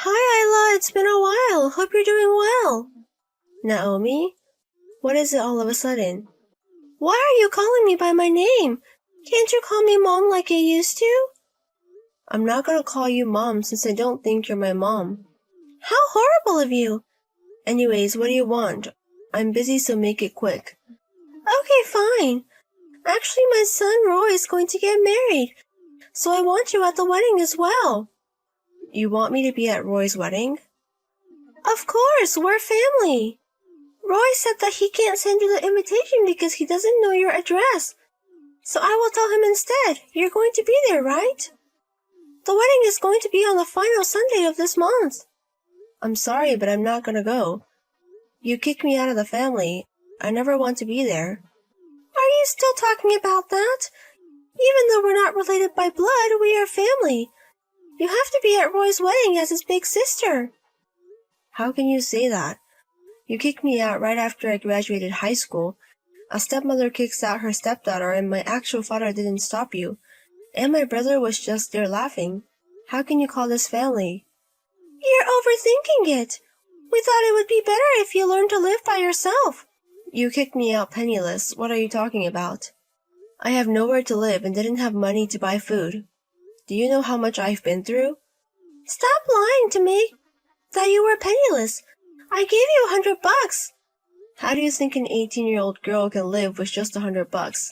Hi, Isla. It's been a while. Hope you're doing well. Naomi? What is it all of a sudden? Why are you calling me by my name? Can't you call me Mom like you used to? I'm not gonna call you Mom since I don't think you're my mom. How horrible of you! Anyways, what do you want? I'm busy, so make it quick. Okay, fine. Actually, my son Roy is going to get married, so I want you at the wedding as well. You want me to be at Roy's wedding? Of course, we're family. Roy said that he can't send you the invitation because he doesn't know your address. So I will tell him instead. You're going to be there, right? The wedding is going to be on the final Sunday of this month. I'm sorry, but I'm not gonna go. You kicked me out of the family. I never want to be there. Are you still talking about that? Even though we're not related by blood, we are family. You have to be at Roy's wedding as his big sister. How can you say that? You kicked me out right after I graduated high school. A stepmother kicks out her stepdaughter, and my actual father didn't stop you. And my brother was just there laughing. How can you call this family? You're overthinking it. We thought it would be better if you learned to live by yourself. You kicked me out penniless. What are you talking about? I have nowhere to live and didn't have money to buy food. Do you know how much I've been through? Stop lying to me. That you were penniless. I gave you $100. How do you think an 18-year-old girl can live with just $100?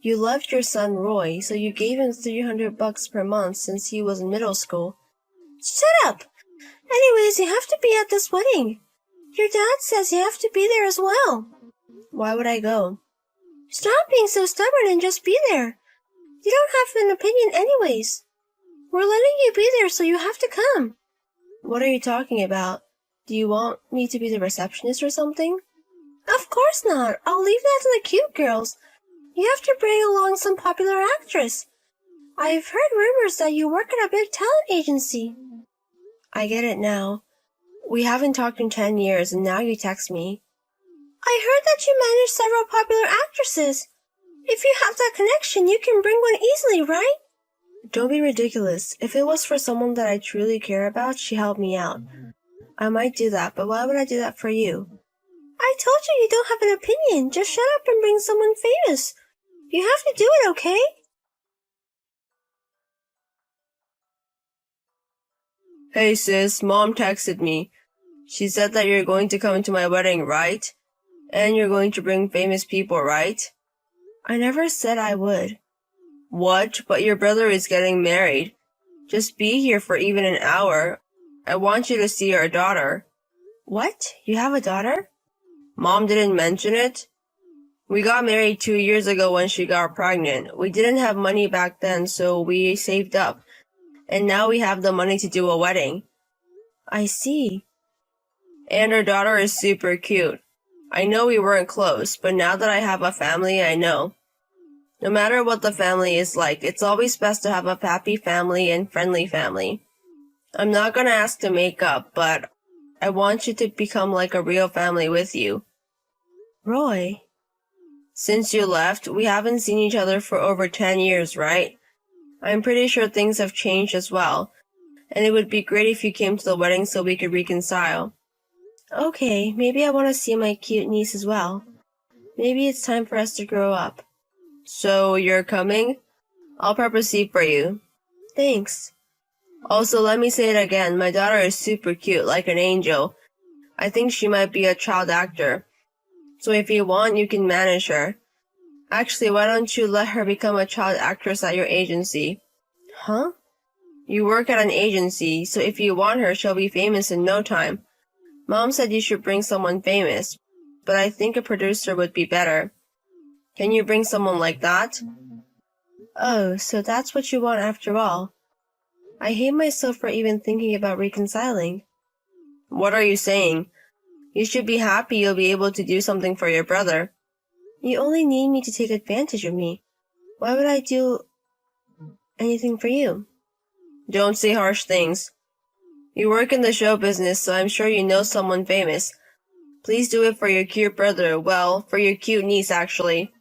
You loved your son Roy, so you gave him $300 per month since he was in middle school. Shut up! Anyways, you have to be at this wedding. Your dad says you have to be there as well. Why would I go? Stop being so stubborn and just be there. You don't have an opinion anyways. We're letting you be there, so you have to come. What are you talking about? Do you want me to be the receptionist or something? Of course not. I'll leave that to the cute girls. You have to bring along some popular actress. I've heard rumors that you work at a big talent agency. I get it now. We haven't talked in 10 years, and now you text me. I heard that you manage several popular actresses. If you have that connection, you can bring one easily, right? Don't be ridiculous. If it was for someone that I truly care about, she'd help me out. I might do that, but why would I do that for you? I told you don't have an opinion. Just shut up and bring someone famous. You have to do it, okay? Hey sis, Mom texted me. She said that you're going to come to my wedding, right? And you're going to bring famous people, right? I never said I would. What? But your brother is getting married. Just be here for even an hour. I want you to see our daughter. What? You have a daughter? Mom didn't mention it? We got married 2 years ago when she got pregnant. We didn't have money back then, so we saved up. And now we have the money to do a wedding. I see. And our daughter is super cute. I know we weren't close, but now that I have a family, I know. No matter what the family is like, it's always best to have a happy family and friendly family. I'm not gonna ask to make up, but I want you to become like a real family with you. Roy. Since you left, we haven't seen each other for over 10 years, right? I'm pretty sure things have changed as well, and it would be great if you came to the wedding so we could reconcile. Okay, maybe I want to see my cute niece as well. Maybe it's time for us to grow up. So, you're coming? I'll prepare a seat for you. Thanks. Also, let me say it again, my daughter is super cute, like an angel. I think she might be a child actor. So if you want, you can manage her. Actually, why don't you let her become a child actress at your agency? Huh? You work at an agency, so if you want her, she'll be famous in no time. Mom said you should bring someone famous, but I think a producer would be better. Can you bring someone like that? Oh, so that's what you want after all. I hate myself for even thinking about reconciling. What are you saying? You should be happy you'll be able to do something for your brother. You only need me to take advantage of me. Why would I do anything for you? Don't say harsh things. You work in the show business, so I'm sure you know someone famous. Please do it for your cute brother. Well, for your cute niece, actually.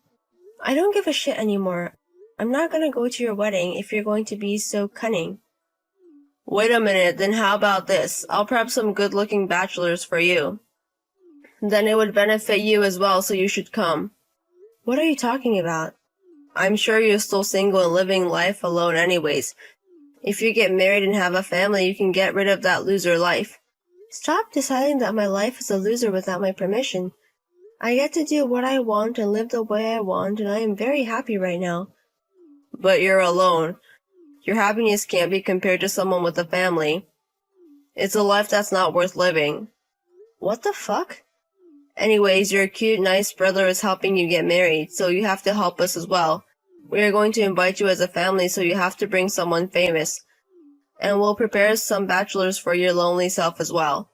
I don't give a shit anymore. I'm not gonna go to your wedding if you're going to be so cunning. Wait a minute, then how about this? I'll prep some good-looking bachelors for you. Then it would benefit you as well, so you should come. What are you talking about? I'm sure you're still single and living life alone anyways. If you get married and have a family, you can get rid of that loser life. Stop deciding that my life is a loser without my permission. I get to do what I want and live the way I want, and I am very happy right now. But you're alone. Your happiness can't be compared to someone with a family. It's a life that's not worth living. What the fuck? Anyways, your cute, nice brother is helping you get married, so you have to help us as well. We are going to invite you as a family, so you have to bring someone famous. And we'll prepare some bachelors for your lonely self as well.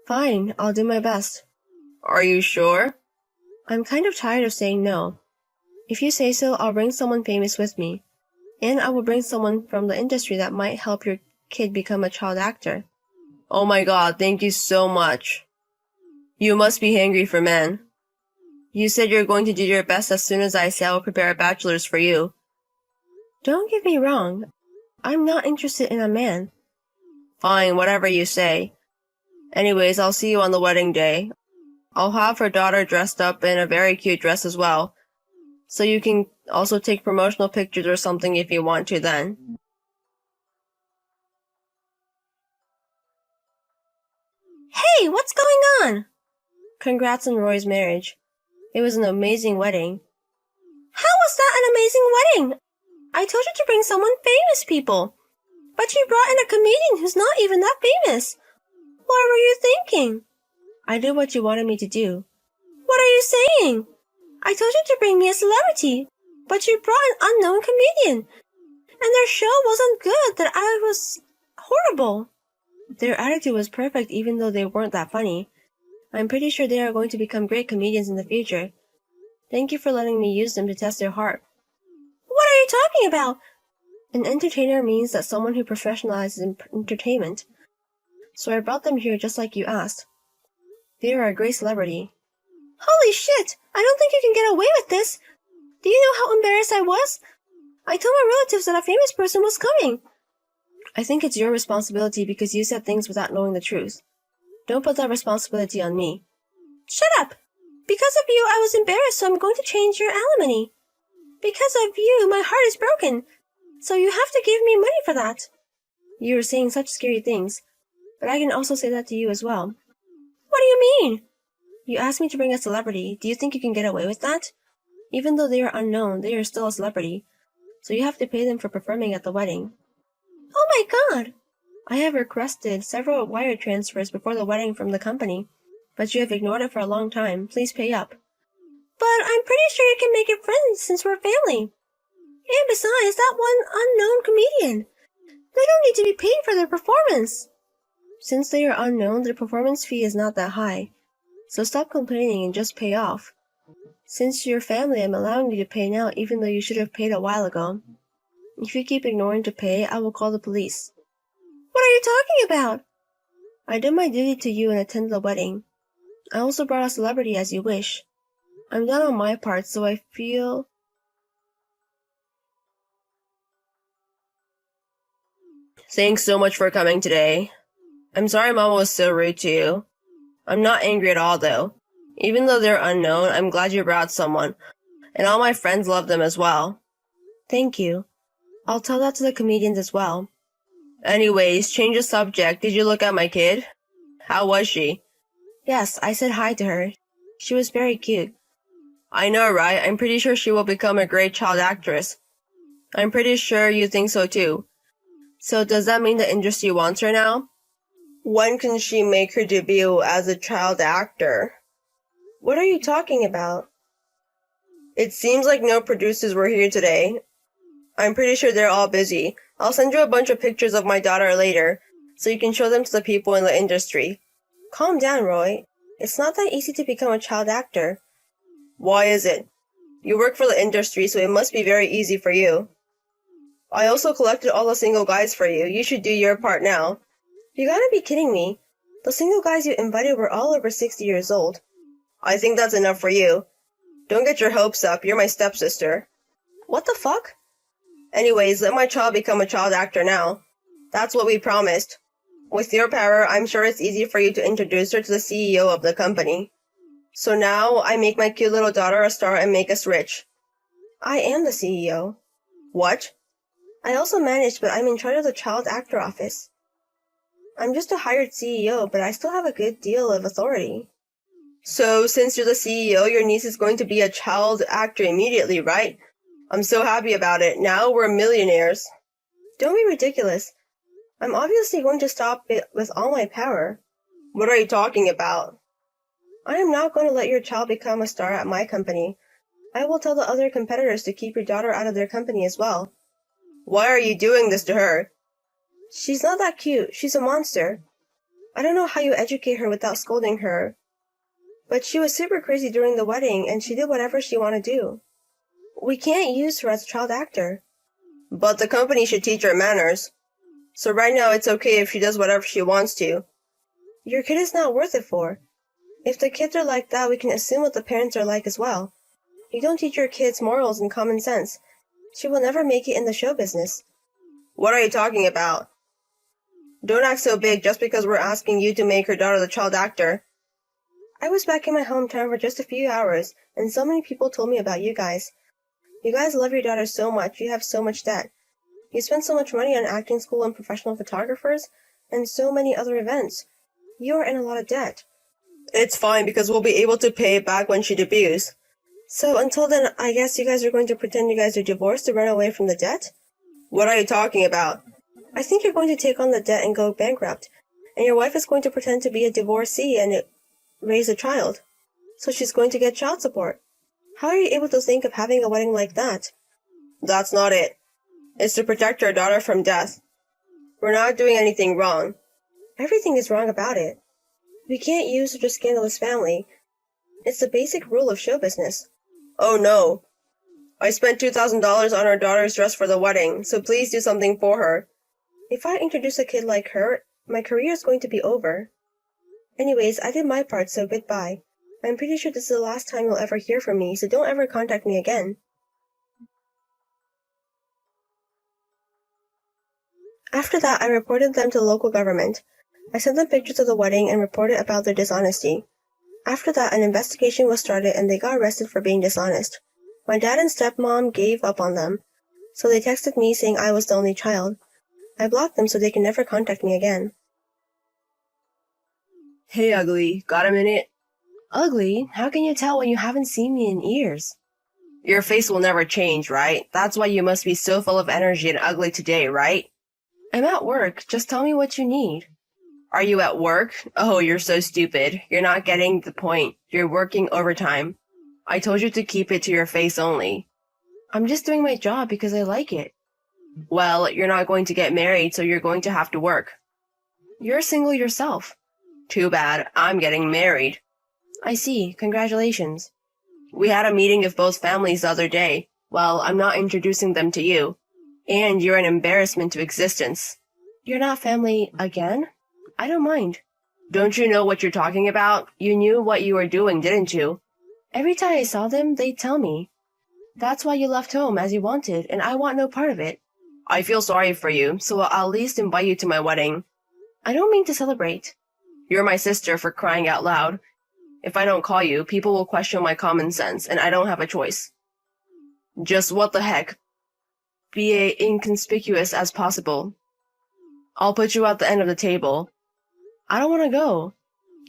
Fine, I'll do my best. Are you sure? I'm kind of tired of saying no. If you say so, I'll bring someone famous with me. And I will bring someone from the industry that might help your kid become a child actor. Oh my god, thank you so much. You must be hungry for men. You said you're going to do your best as soon as I say I will prepare bachelors for you. Don't get me wrong. I'm not interested in a man. Fine, whatever you say. Anyways, I'll see you on the wedding day. I'll have her daughter dressed up in a very cute dress as well. So you can also take promotional pictures or something if you want to then. Hey, what's going on? Congrats on Roy's marriage. It was an amazing wedding. How was that an amazing wedding? I told you to bring someone famous, people. But you brought in a comedian who's not even that famous. What were you thinking? I did what you wanted me to do. What are you saying? I told you to bring me a celebrity, but you brought an unknown comedian. And their show wasn't good, that I was horrible. Their attitude was perfect even though they weren't that funny. I'm pretty sure they are going to become great comedians in the future. Thank you for letting me use them to test their heart. What are you talking about? An entertainer means that someone who professionalizes in entertainment. So I brought them here just like you asked. They are a great celebrity. Holy shit! I don't think you can get away with this! Do you know how embarrassed I was? I told my relatives that a famous person was coming. I think it's your responsibility because you said things without knowing the truth. Don't put that responsibility on me. Shut up! Because of you, I was embarrassed, so I'm going to change your alimony. Because of you, my heart is broken. So you have to give me money for that. You are saying such scary things, but I can also say that to you as well. What do you mean? You asked me to bring a celebrity. Do you think you can get away with that? Even though they are unknown, they are still a celebrity. So you have to pay them for performing at the wedding. Oh my god! I have requested several wire transfers before the wedding from the company, but you have ignored it for a long time. Please pay up. But I'm pretty sure you can make it friends since we're family. And besides, that one unknown comedian. They don't need to be paid for their performance. Since they are unknown, their performance fee is not that high. So stop complaining and just pay off. Since you're family, I'm allowing you to pay now even though you should have paid a while ago. If you keep ignoring to pay, I will call the police. What are you talking about? I did my duty to you and attended the wedding. I also brought a celebrity as you wish. I'm done on my part, so I feel... Thanks so much for coming today. I'm sorry Mama was so rude to you. I'm not angry at all, though. Even though they're unknown, I'm glad you brought someone. And all my friends love them as well. Thank you. I'll tell that to the comedians as well. Anyways, change the subject. Did you look at my kid? How was she? Yes, I said hi to her. She was very cute. I know, right? I'm pretty sure she will become a great child actress. I'm pretty sure you think so too. So does that mean the industry wants her now? When can she make her debut as a child actor? What are you talking about? It seems like no producers were here today. I'm pretty sure they're all busy. I'll send you a bunch of pictures of my daughter later, so you can show them to the people in the industry. Calm down, Roy. It's not that easy to become a child actor. Why is it? You work for the industry, so it must be very easy for you. I also collected all the single guys for you. You should do your part now. You gotta be kidding me. The single guys you invited were all over 60 years old. I think that's enough for you. Don't get your hopes up. You're my stepsister. What the fuck? Anyways, let my child become a child actor now. That's what we promised. With your power, I'm sure it's easy for you to introduce her to the CEO of the company. So now, I make my cute little daughter a star and make us rich. I am the CEO. What? I also manage, but I'm in charge of the child actor office. I'm just a hired CEO, but I still have a good deal of authority. So, since you're the CEO, your niece is going to be a child actor immediately, right? I'm so happy about it. Now we're millionaires. Don't be ridiculous. I'm obviously going to stop it with all my power. What are you talking about? I am not going to let your child become a star at my company. I will tell the other competitors to keep your daughter out of their company as well. Why are you doing this to her? She's not that cute. She's a monster. I don't know how you educate her without scolding her. But she was super crazy during the wedding, and she did whatever she wanted to do. We can't use her as a child actor. But the company should teach her manners. So right now it's okay if she does whatever she wants to. Your kid is not worth it for. If the kids are like that, we can assume what the parents are like as well. You don't teach your kids morals and common sense. She will never make it in the show business. What are you talking about? Don't act so big just because we're asking you to make her daughter the child actor. I was back in my hometown for just a few hours, and so many people told me about you guys. You guys love your daughter so much, you have so much debt. You spend so much money on acting school and professional photographers, and so many other events. You are in a lot of debt. It's fine because we'll be able to pay it back when she debuts. So until then, I guess you guys are going to pretend you guys are divorced to run away from the debt? What are you talking about? I think you're going to take on the debt and go bankrupt, and your wife is going to pretend to be a divorcee and raise a child. So she's going to get child support. How are you able to think of having a wedding like that? That's not it. It's to protect our daughter from death. We're not doing anything wrong. Everything is wrong about it. We can't use such a scandalous family. It's the basic rule of show business. Oh no. I spent $2,000 on our daughter's dress for the wedding, so please do something for her. If I introduce a kid like her, my career is going to be over. Anyways, I did my part, so goodbye. I'm pretty sure this is the last time you'll ever hear from me, so don't ever contact me again. After that, I reported them to the local government. I sent them pictures of the wedding and reported about their dishonesty. After that, an investigation was started and they got arrested for being dishonest. My dad and stepmom gave up on them, so they texted me saying I was the only child. I blocked them so they can never contact me again. Hey, Ugly, got a minute? Ugly? How can you tell when you haven't seen me in years? Your face will never change, right? That's why you must be so full of energy and ugly today, right? I'm at work. Just tell me what you need. Are you at work? Oh, you're so stupid. You're not getting the point. You're working overtime. I told you to keep it to your face only. I'm just doing my job because I like it. Well, you're not going to get married, so you're going to have to work. You're single yourself. Too bad. I'm getting married. I see. Congratulations. We had a meeting of both families the other day. Well, I'm not introducing them to you. And you're an embarrassment to existence. You're not family again? I don't mind. Don't you know what you're talking about? You knew what you were doing, didn't you? Every time I saw them, they'd tell me. That's why you left home as you wanted, and I want no part of it. I feel sorry for you, so I'll at least invite you to my wedding. I don't mean to celebrate. You're my sister, for crying out loud. If I don't call you, people will question my common sense, and I don't have a choice. Just what the heck? Be inconspicuous as possible. I'll put you at the end of the table. I don't want to go.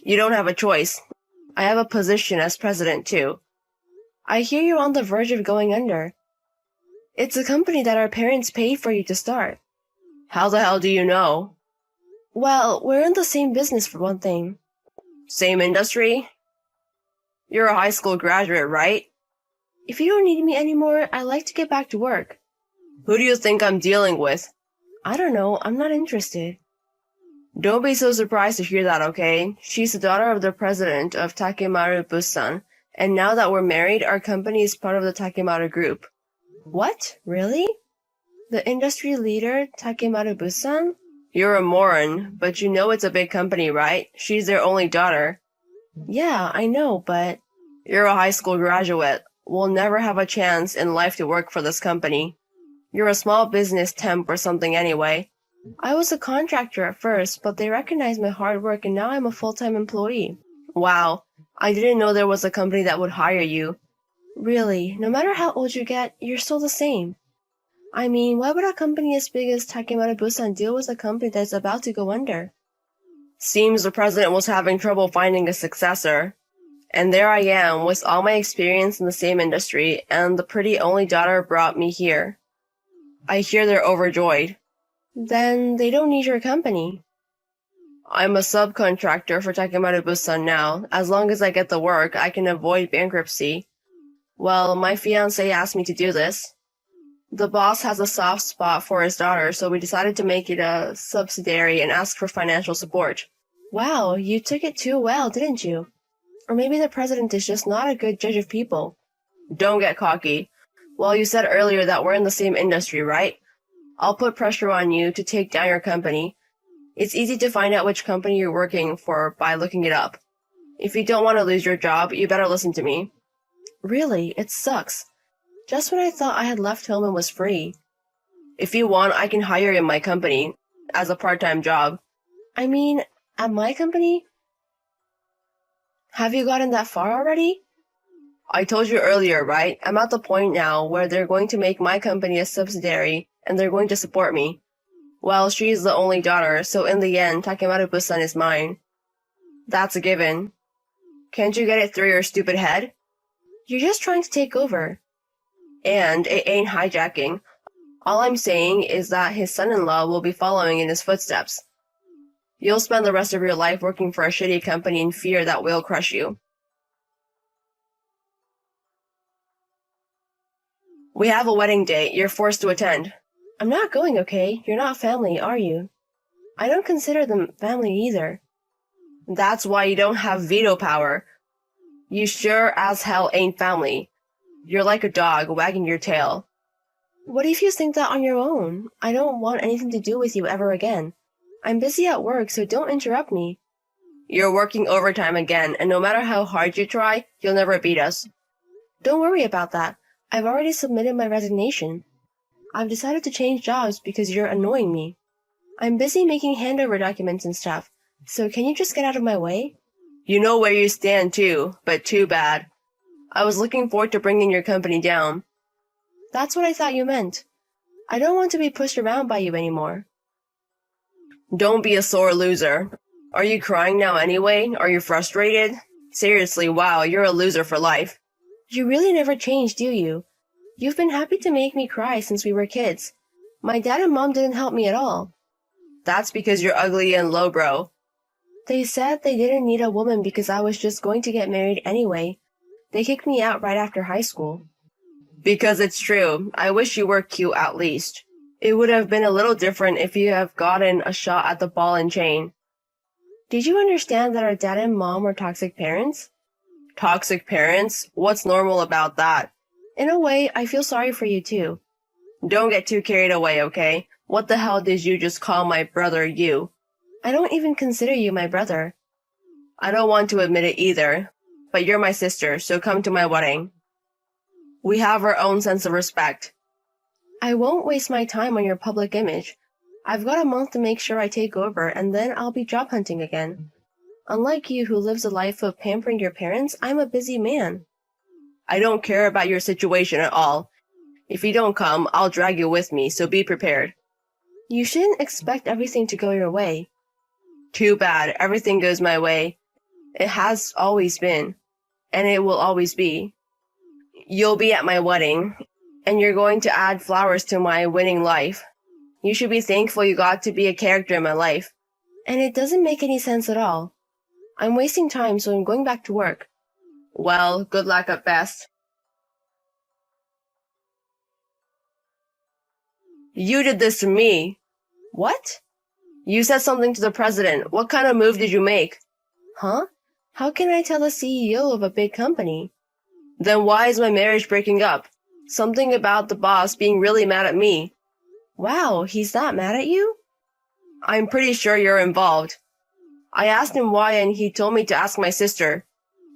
You don't have a choice. I have a position as president, too. I hear you're on the verge of going under. It's a company that our parents paid for you to start. How the hell do you know? Well, we're in the same business for one thing. Same industry? You're a high school graduate, right? If you don't need me anymore, I'd like to get back to work. Who do you think I'm dealing with? I don't know. I'm not interested. Don't be so surprised to hear that, okay? She's the daughter of the president of Takemaru Busan, and now that we're married, our company is part of the Takemaru group. What? Really? The industry leader, Takemaru Busan? You're a moron, but you know it's a big company, right? She's their only daughter. Yeah, I know, but... You're a high school graduate. will never have a chance in life to work for this company. You're a small business temp or something anyway. I was a contractor at first, but they recognized my hard work and now I'm a full-time employee. Wow, I didn't know there was a company that would hire you. Really, no matter how old you get, you're still the same. I mean, why would a company as big as Takemura Busan deal with a company that's about to go under? Seems the president was having trouble finding a successor. And there I am, with all my experience in the same industry, and the pretty only daughter brought me here. I hear they're overjoyed. Then they don't need your company. I'm a subcontractor for Takemura Busan now. As long as I get the work, I can avoid bankruptcy. Well, my fiancé asked me to do this. The boss has a soft spot for his daughter, so we decided to make it a subsidiary and ask for financial support. Wow, you took it too well, didn't you? Or maybe the president is just not a good judge of people. Don't get cocky. Well, you said earlier that we're in the same industry, right? I'll put pressure on you to take down your company. It's easy to find out which company you're working for by looking it up. If you don't want to lose your job, you better listen to me. Really, it sucks. Just when I thought I had left home and was free. If you want, I can hire you in my company as a part-time job. I mean, at my company? Have you gotten that far already? I told you earlier, right? I'm at the point now where they're going to make my company a subsidiary and they're going to support me. Well, she's the only daughter, so in the end, Takemura Busan is mine. That's a given. Can't you get it through your stupid head? You're just trying to take over. And it ain't hijacking. All I'm saying is that his son-in-law will be following in his footsteps. You'll spend the rest of your life working for a shitty company in fear that will crush you. We have a wedding date. You're forced to attend. I'm not going, okay? You're not family, are you? I don't consider them family either. That's why you don't have veto power. You sure as hell ain't family. You're like a dog wagging your tail. What if you think that on your own? I don't want anything to do with you ever again. I'm busy at work, so don't interrupt me. You're working overtime again, and no matter how hard you try, you'll never beat us. Don't worry about that. I've already submitted my resignation. I've decided to change jobs because you're annoying me. I'm busy making handover documents and stuff, so can you just get out of my way? You know where you stand too, but too bad. I was looking forward to bringing your company down. That's what I thought you meant. I don't want to be pushed around by you anymore. Don't be a sore loser. Are you crying now anyway? Are you frustrated? Seriously, wow, you're a loser for life. You really never change, do you? You've been happy to make me cry since we were kids. My dad and mom didn't help me at all. That's because you're ugly and lowbrow. They said they didn't need a woman because I was just going to get married anyway. They kicked me out right after high school. Because it's true. I wish you were cute at least. It would have been a little different if you have gotten a shot at the ball and chain. Did you understand that our dad and mom were toxic parents? Toxic parents? What's normal about that? In a way, I feel sorry for you too. Don't get too carried away, okay? What the hell did you just call my brother you? I don't even consider you my brother. I don't want to admit it either, but you're my sister, so come to my wedding. We have our own sense of respect. I won't waste my time on your public image. I've got a month to make sure I take over, and then I'll be job hunting again. Unlike you who lives a life of pampering your parents, I'm a busy man. I don't care about your situation at all. If you don't come, I'll drag you with me, so be prepared. You shouldn't expect everything to go your way. Too bad, everything goes my way. It has always been, and it will always be. You'll be at my wedding, and you're going to add flowers to my winning life. You should be thankful you got to be a character in my life. And it doesn't make any sense at all. I'm wasting time, so I'm going back to work. Well, good luck at best. You did this to me. What? You said something to the president. What kind of move did you make? Huh? How can I tell the CEO of a big company? Then why is my marriage breaking up? Something about the boss being really mad at me. Wow, he's that mad at you? I'm pretty sure you're involved. I asked him why and he told me to ask my sister.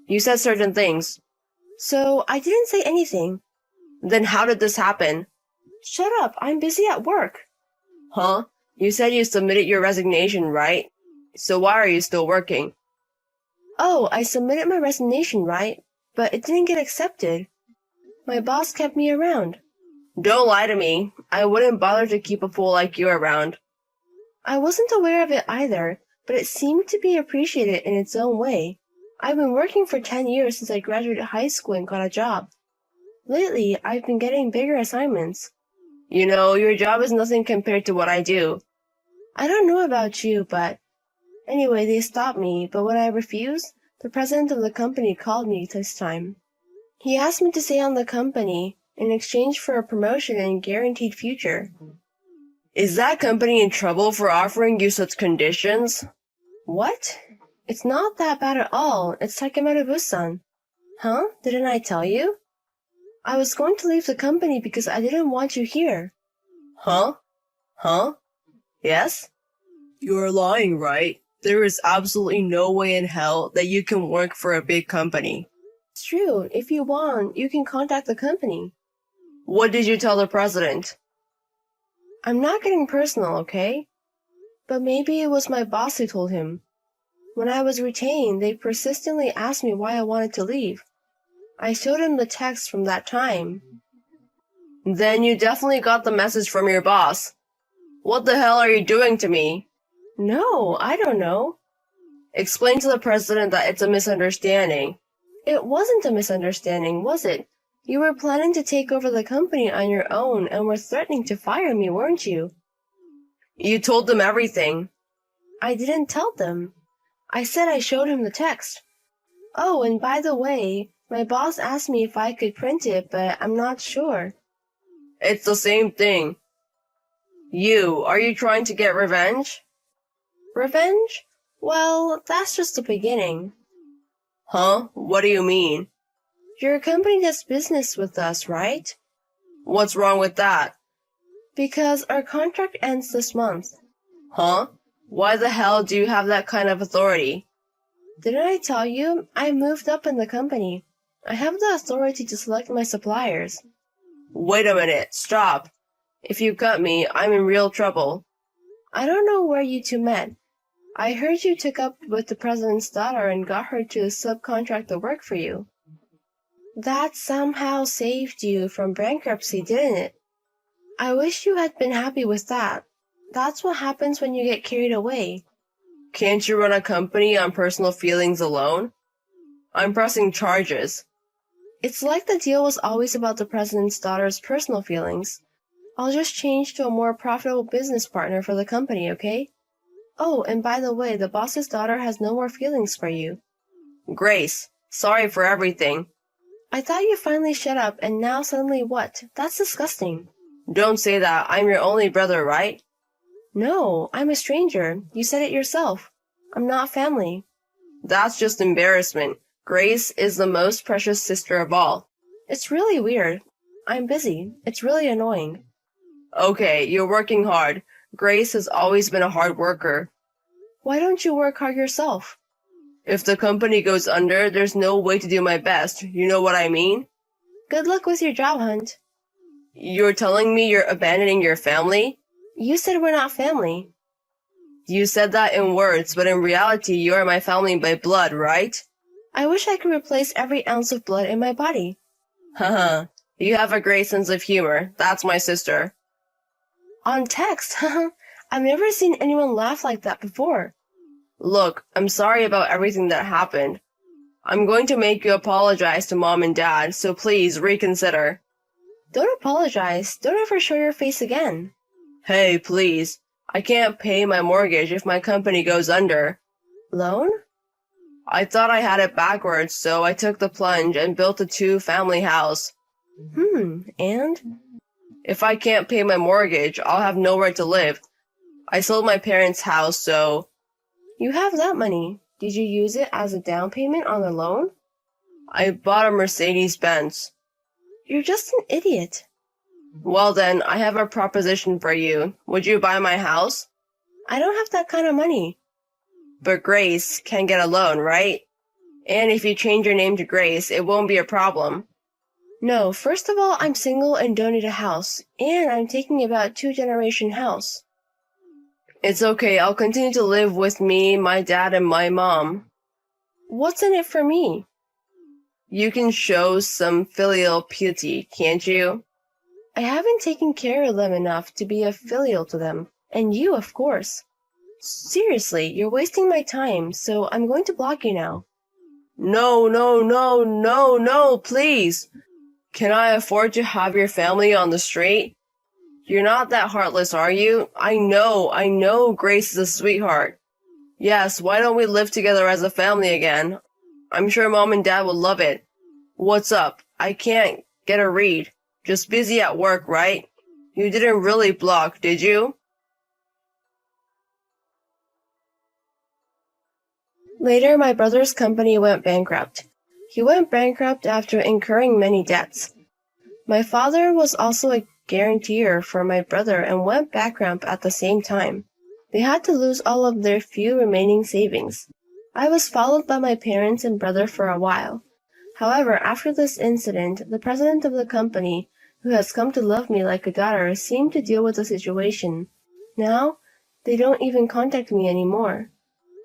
You said certain things. So I didn't say anything. Then how did this happen? Shut up, I'm busy at work. Huh? You said you submitted your resignation, right? So why are you still working? Oh, I submitted my resignation, right? But it didn't get accepted. My boss kept me around. Don't lie to me. I wouldn't bother to keep a fool like you around. I wasn't aware of it either, but it seemed to be appreciated in its own way. I've been working for 10 years since I graduated high school and got a job. Lately, I've been getting bigger assignments. You know, your job is nothing compared to what I do. I don't know about you, but... Anyway, they stopped me, but when I refused, the president of the company called me this time. He asked me to stay on the company in exchange for a promotion and guaranteed future. Is that company in trouble for offering you such conditions? What? It's not that bad at all. It's Takemaru-san. Huh? Didn't I tell you? I was going to leave the company because I didn't want you here. Huh? Huh? Yes? You're lying, right? There is absolutely no way in hell that you can work for a big company. It's true. If you want, you can contact the company. What did you tell the president? I'm not getting personal, okay? But maybe it was my boss who told him. When I was retained, they persistently asked me why I wanted to leave. I showed him the text from that time. Then you definitely got the message from your boss. What the hell are you doing to me? No, I don't know. Explain to the president that it's a misunderstanding. It wasn't a misunderstanding, was it? You were planning to take over the company on your own and were threatening to fire me, weren't you? You told them everything. I didn't tell them. I said I showed him the text. Oh, and by the way, my boss asked me if I could print it, but I'm not sure. It's the same thing. Are you trying to get revenge? Revenge? Well, that's just the beginning. Huh? What do you mean? Your company does business with us, right? What's wrong with that? Because our contract ends this month. Huh? Why the hell do you have that kind of authority? Didn't I tell you? I moved up in the company. I have the authority to select my suppliers. Wait a minute. Stop. If you cut me, I'm in real trouble. I don't know where you two met. I heard you took up with the president's daughter and got her to subcontract the work for you. That somehow saved you from bankruptcy, didn't it? I wish you had been happy with that. That's what happens when you get carried away. Can't you run a company on personal feelings alone? I'm pressing charges. It's like the deal was always about the president's daughter's personal feelings. I'll just change to a more profitable business partner for the company, okay? Oh, and by the way, the boss's daughter has no more feelings for you. Grace, sorry for everything. I thought you finally shut up, and now suddenly what? That's disgusting. Don't say that. I'm your only brother, right? No, I'm a stranger. You said it yourself. I'm not family. That's just embarrassment. Grace is the most precious sister of all. It's really weird. I'm busy. It's really annoying. Okay, you're working hard. Grace has always been a hard worker. Why don't you work hard yourself? If the company goes under, there's no way to do my best. You know what I mean? Good luck with your job hunt. You're telling me you're abandoning your family? You said we're not family. You said that in words, but in reality, you are my family by blood, right? I wish I could replace every ounce of blood in my body. Haha, you have a great sense of humor. That's my sister. On text, haha. I've never seen anyone laugh like that before. Look, I'm sorry about everything that happened. I'm going to make you apologize to Mom and Dad, so please reconsider. Don't apologize. Don't ever show your face again. Hey, please. I can't pay my mortgage if my company goes under. Loan? I thought I had it backwards, so I took the plunge and built a 2-family house. And? If I can't pay my mortgage, I'll have nowhere to live. I sold my parents' house, so... You have that money. Did you use it as a down payment on the loan? I bought a Mercedes-Benz. You're just an idiot. Well then, I have a proposition for you. Would you buy my house? I don't have that kind of money. But Grace can get a loan, right? And if you change your name to Grace, it won't be a problem. No, first of all, I'm single and don't need a house, and I'm taking about 2-generation house. It's okay, I'll continue to live with me, my dad, and my mom. What's in it for me? You can show some filial piety, can't you? I haven't taken care of them enough to be a filial to them, and you, of course. Seriously, you're wasting my time, so I'm going to block you now. No, please! Can I afford to have your family on the street? You're not that heartless, are you? I know Grace is a sweetheart. Yes, why don't we live together as a family again? I'm sure Mom and Dad would love it. What's up? I can't get a read. Just busy at work, right? You didn't really block, did you? Later, my brother's company went bankrupt. He went bankrupt after incurring many debts. My father was also a guarantor for my brother and went bankrupt at the same time. They had to lose all of their few remaining savings. I was followed by my parents and brother for a while. However, after this incident, the president of the company, who has come to love me like a daughter, seemed to deal with the situation. Now, they don't even contact me anymore.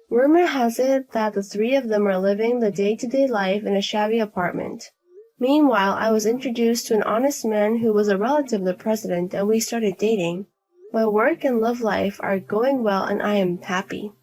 Rumor has it that the three of them are living the day-to-day life in a shabby apartment. Meanwhile, I was introduced to an honest man who was a relative of the president, and we started dating. My work and love life are going well, and I am happy.